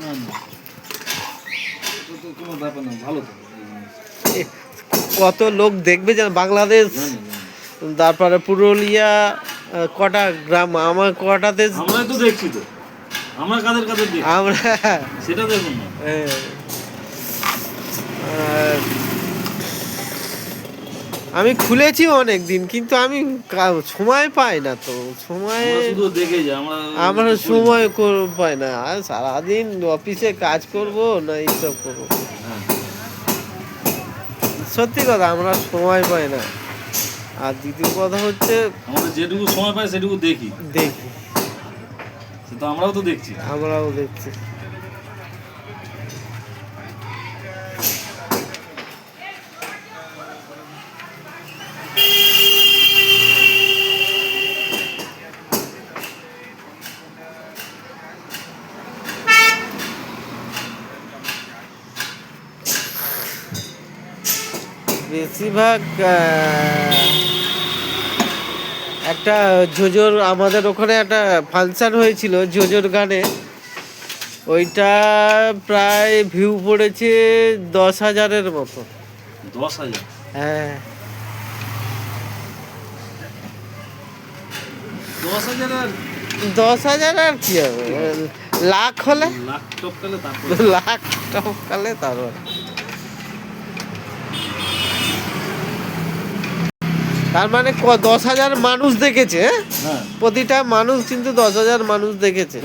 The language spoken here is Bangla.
না না, এটা তো কোনো ব্যাপার না, ভালো তো কত লোক দেখবে যেন বাংলাদেশ, জানি জানি। তারপরে পুরুলিয়া, কটা গ্রাম, আমার কটাতে আমরাই তো দেখছি তো, আমরা কাদের কাদের দেখছি আমরা সেটা দেখুন না। আর আমি খুলেছি অনেক দিন, কিন্তু আমি সময় পাই না তো, সময় আমরা শুধু দেখে যাই, আমরা সময় পাই না, আর সারাদিন অফিসে কাজ করব না এইসব করবো, হ্যাঁ, সত্যি কথা আমরা সময় পাই না। আর দ্বিতীয় কথা হচ্ছে আমাদের যেটুকু সময় পাই সেটুকু দেখি, দেখি, সে তো আমরাও তো দেখছি। আমরাও দেখছি। বেশিরভাগ একটা জোজোর, আমাদের ওখানে একটা ফাংশন হয়েছিল জোজোর গানে, ওইটা প্রায় ভিউ পড়েছে 10,000-এর মতো। 10,000? হ্যাঁ, 10,000 আর 10,000 আর কি হবে, লাখ হলে, লাখ টপকালে তারপরে লাখ টপকালে তারপর। তার মানে 10,000 মানুষ দেখেছে, হ্যাঁ প্রতিটা মানুষ কিন্তু 10,000 মানুষ দেখেছে।